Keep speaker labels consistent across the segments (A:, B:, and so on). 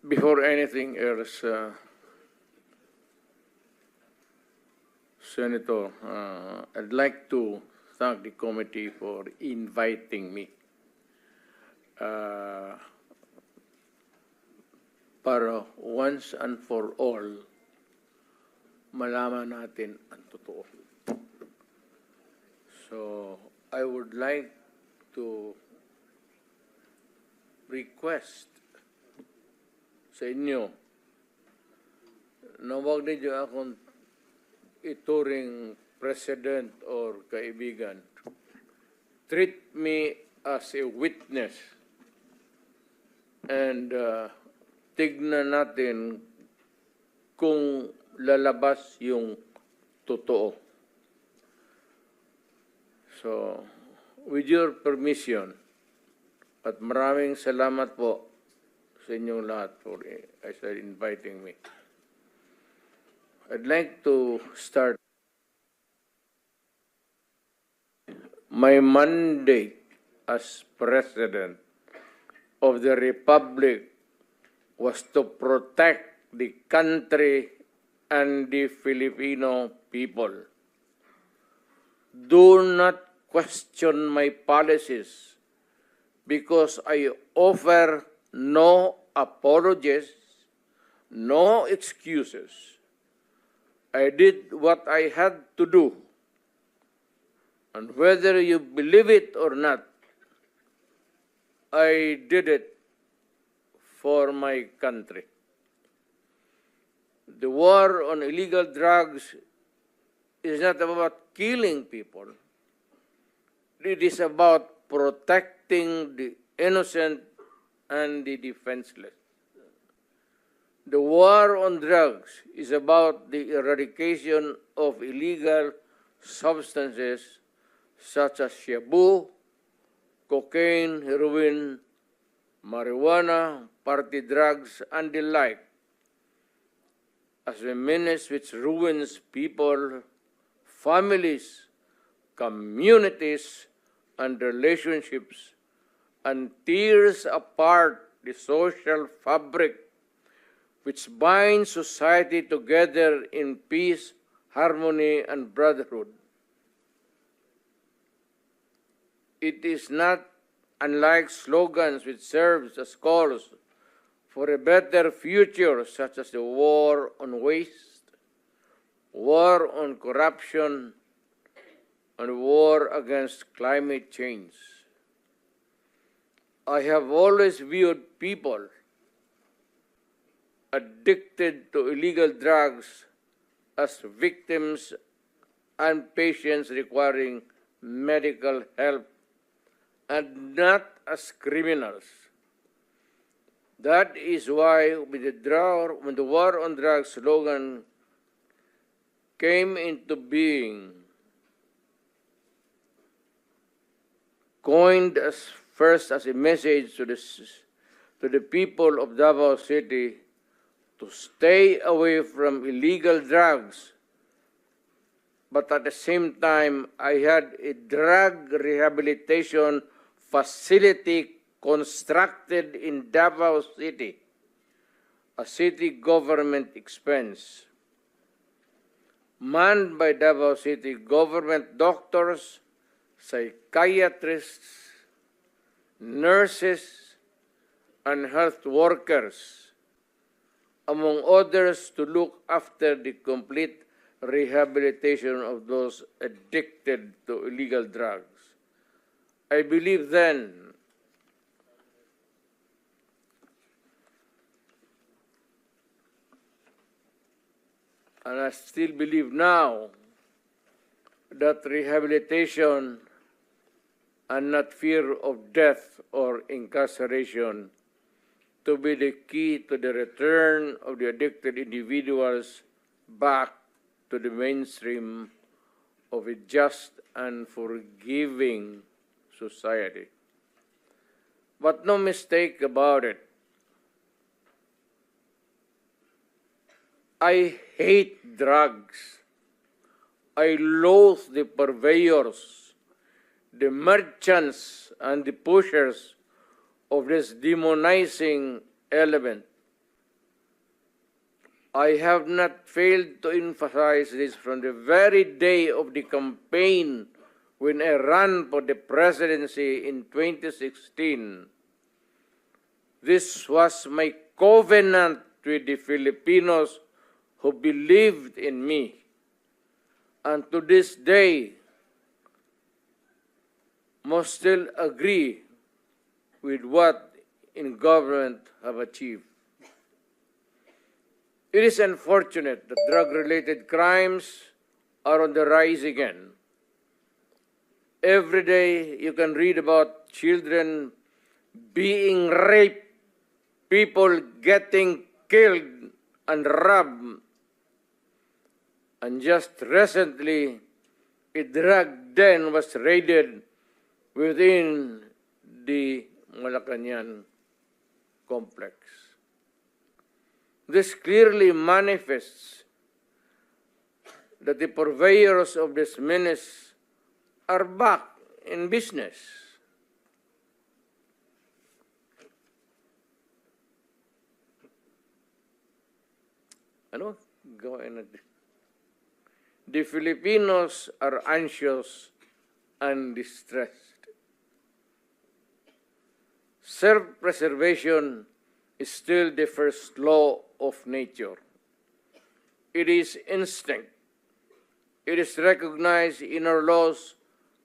A: Before anything else, Senator, I'd like to thank the committee for inviting me para once and for all malaman natin ang totoo. So, I would like to request sa inyo na huwag ninyo akong ituring president or kaibigan. Treat me as a witness and tignan natin kung lalabas yung totoo. So, with your permission, at maraming salamat po sa inyong lahat for inviting me. I'd like to start. My mandate as President of the Republic was to protect the country and the Filipino people. Do not question my policies because I offer no apologies, no excuses. I did what I had to do. And whether you believe it or not, I did it for my country. The war on illegal drugs is not about killing people. It is about protecting the innocent and the defenseless. The war on drugs is about the eradication of illegal substances such as shabu, cocaine, heroin, marijuana, party drugs, and the like, as a menace which ruins people, families, communities, and relationships, and tears apart the social fabric which binds society together in peace, harmony, and brotherhood. It is not unlike slogans which serves as calls for a better future, such as the war on waste, war on corruption, and war against climate change. I have always viewed people addicted to illegal drugs as victims and patients requiring medical help and not as criminals. That is why when the war on drugs slogan came into being, coined first as a message to the people of Davao City to stay away from illegal drugs, but at the same time, I had a drug rehabilitation facility constructed in Davao City, a city government expense, manned by Davao City government doctors, psychiatrists, nurses, and health workers, among others, to look after the complete rehabilitation of those addicted to illegal drugs. I believe then and I still believe now that rehabilitation and not fear of death or incarceration to be the key to the return of the addicted individuals back to the mainstream of a just and forgiving society. But no mistake about it, I hate drugs. I loathe the purveyors, the merchants, and the pushers of this demonizing element I have not failed to emphasize this from the very day of the campaign when I ran for the presidency in 2016. This was my covenant with the Filipinos who believed in me. And to this day, must still agree with what in government have achieved. It is unfortunate that drug-related crimes are on the rise again. Every day you can read about children being raped, people getting killed and robbed. And just recently, a drug den was raided within the Malacanang complex. This clearly manifests that the purveyors of this menace are back in business. Ano? Gawin natin. The Filipinos are anxious and distressed. Self-preservation is still the first law of nature. It is instinct. It is recognized in our laws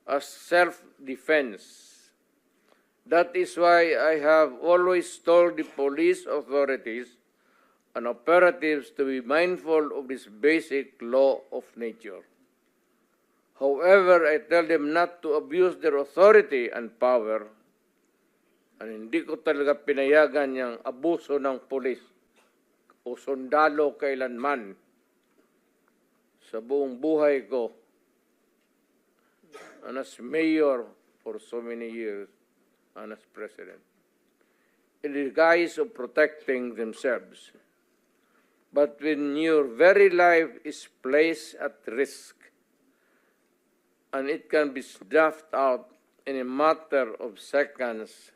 A: as self-defense. That is why I have always told the police authorities and operatives to be mindful of this basic law of nature. However, I tell them not to abuse their authority and power. And hindi ko talaga pinayagan yung abuso ng pulis o sundalo kailanman sa buong buhay ko. And as mayor for so many years and as president. In the guise of protecting themselves. But when your very life is placed at risk and it can be snuffed out in a matter of seconds,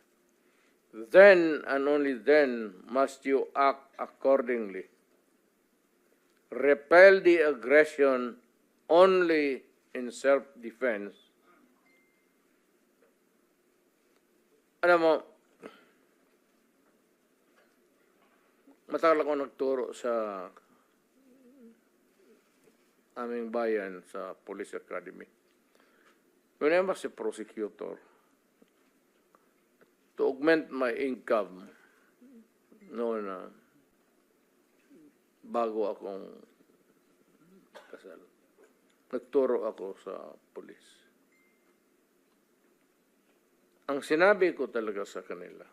A: then and only then must you act accordingly. Repel the aggression only in self-defense. Alam mo, matagal ako nagturo sa aming bayan sa Police Academy. When I was a prosecutor, to augment my income noon na bago akong kasal, nagturo ako sa pulis. Ang sinabi ko talaga sa kanila,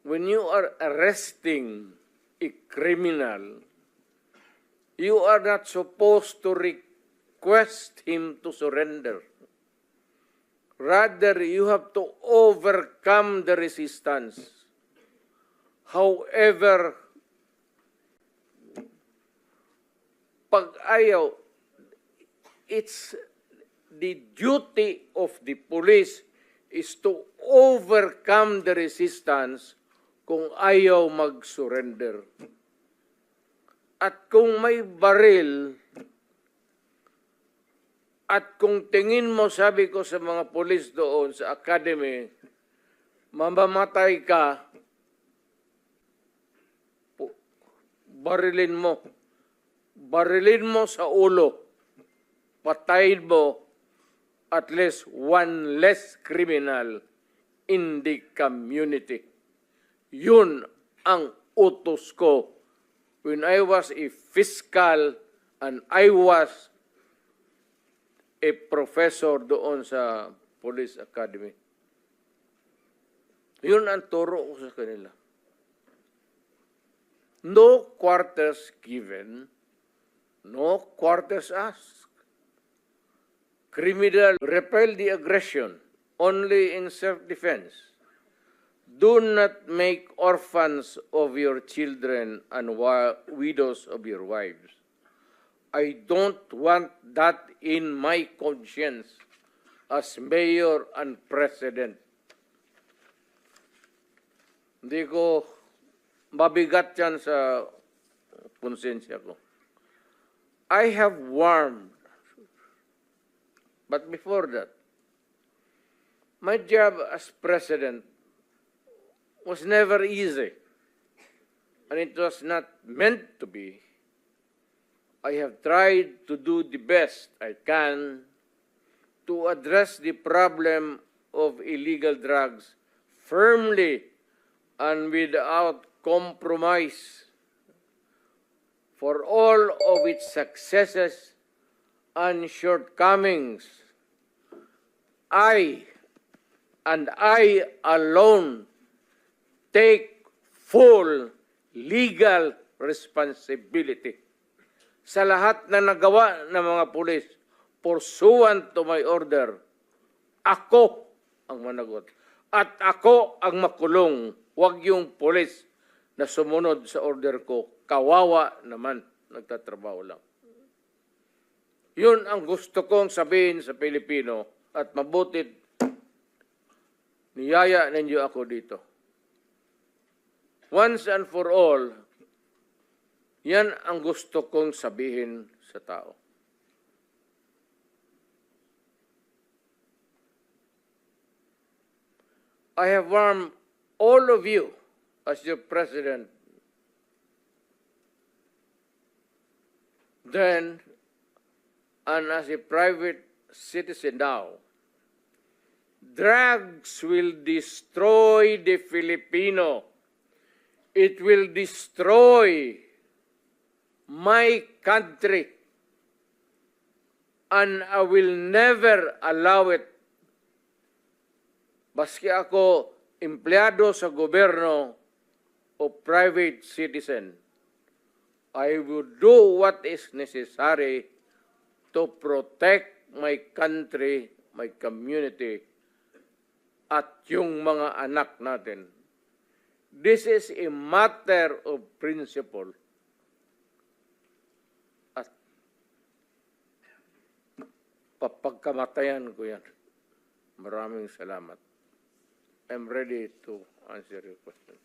A: when you are arresting a criminal, you are not supposed to request him to surrender. Rather, you have to overcome the resistance. However, pag ayaw, it's the duty of the police is to overcome the resistance kung ayaw mag-surrender. At kung may baril, at kung tingin mo, sabi ko sa mga pulis doon sa academy, mamamatay ka, barilin mo. Barilin mo sa ulo. Patayin mo at least one less criminal in the community. Yun ang utos ko when I was a fiscal and I was a professor doon sa Police Academy. Yun ang turo ko sa kanila. No quarters given, no quarters asked. Criminal, repel the aggression only in self-defense. Do not make orphans of your children and widows of your wives. I don't want that in my conscience as mayor and president. Hindi ko mabigat yan sa konsensya ko. I have warned, but before that, my job as president was never easy, and it was not meant to be. I have tried to do the best I can to address the problem of illegal drugs firmly and without compromise. For all of its successes and shortcomings, I alone take full legal responsibility sa lahat na nagawa ng mga pulis pursuant to my order. Ako ang managot. At ako ang makulong. Huwag yung pulis na sumunod sa order ko. Kawawa naman, nagtatrabaho lang. Yun ang gusto kong sabihin sa Pilipino at mabutit niyaya ninyo ako dito. Once and for all, yan ang gusto kong sabihin sa tao. I have warned all of you as your president then and as a private citizen now. Drugs will destroy the Filipino. It will destroy my country. And I will never allow it. Baski ako empleyado sa gobyerno o private citizen, I will do what is necessary to protect my country, my community, at yung mga anak natin. This is a matter of principle. At papagkamatayan ko yan. Maraming salamat. I'm ready to answer your question.